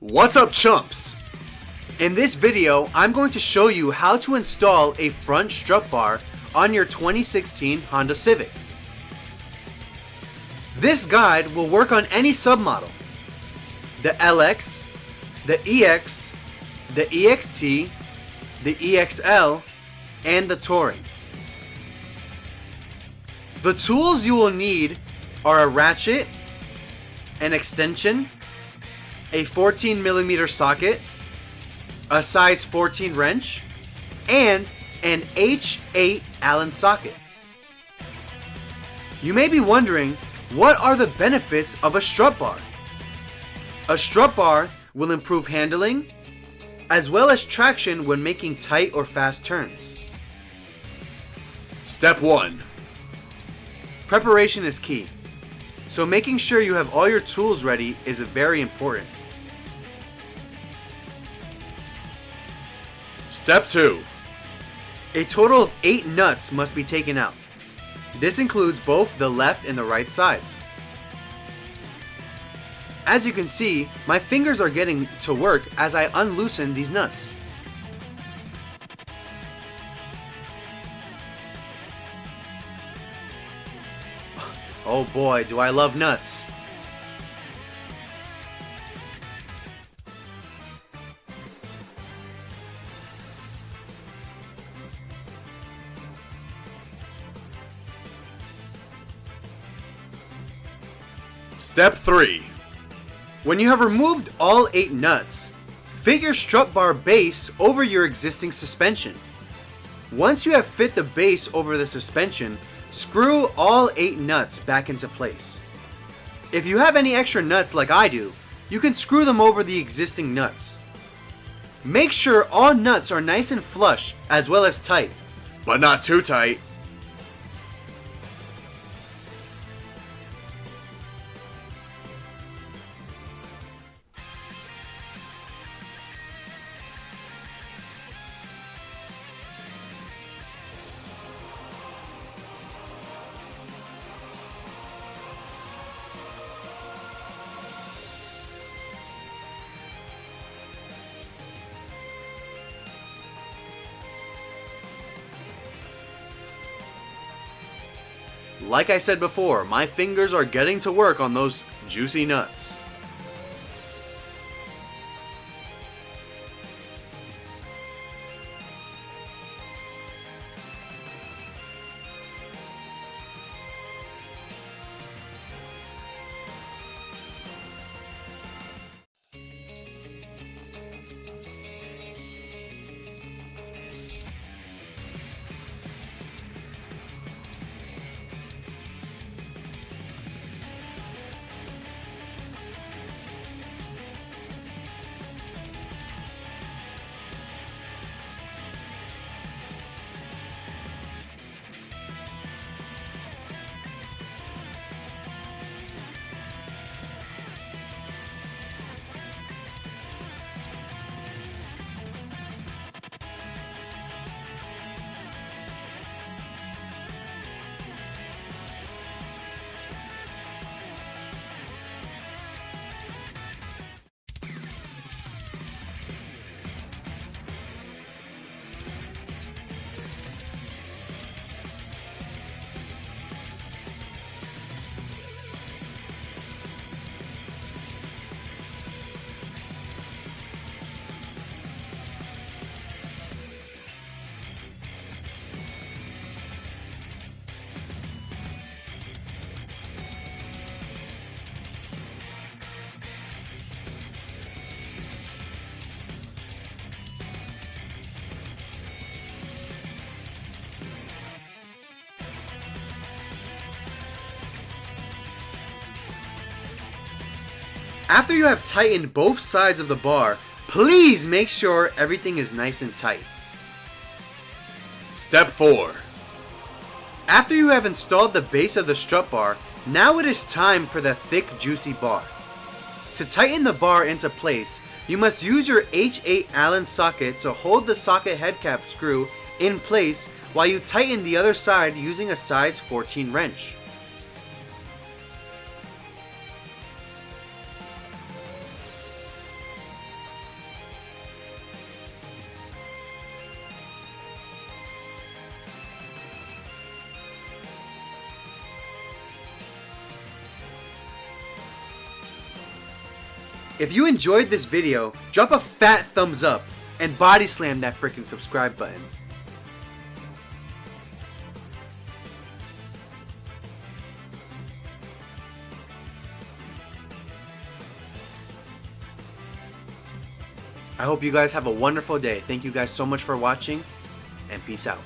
What's up, chumps? In this video, I'm going to show you how to install a front strut bar on your 2016 Honda Civic. This guide will work on any submodel: the LX, the EX, the EXT, the EXL, and the Touring. The tools you will need are a ratchet, an extension, a 14mm socket, a size 14 wrench, and an H8 Allen socket. You may be wondering, what are the benefits of a strut bar? A strut bar will improve handling, as well as traction when making tight or fast turns. Step 1. Preparation is key, so making sure you have all your tools ready is very important. Step 2. A total of 8 nuts must be taken out. This includes both the left and the right sides. As you can see, my fingers are getting to work as I unloosen these nuts. Oh boy, do I love nuts! Step 3. When you have removed all 8 nuts, fit your strut bar base over your existing suspension. Once you have fit the base over the suspension, screw all 8 nuts back into place. If you have any extra nuts like I do, you can screw them over the existing nuts. Make sure all nuts are nice and flush as well as tight, but not too tight. Like I said before, my fingers are getting to work on those juicy nuts. After you have tightened both sides of the bar, please make sure everything is nice and tight. Step 4. After you have installed the base of the strut bar, now it is time for the thick, juicy bar. To tighten the bar into place, you must use your H8 Allen socket to hold the socket head cap screw in place while you tighten the other side using a size 14 wrench. If you enjoyed this video, drop a fat thumbs up and body slam that freaking subscribe button. I hope you guys have a wonderful day. Thank you guys so much for watching, and peace out.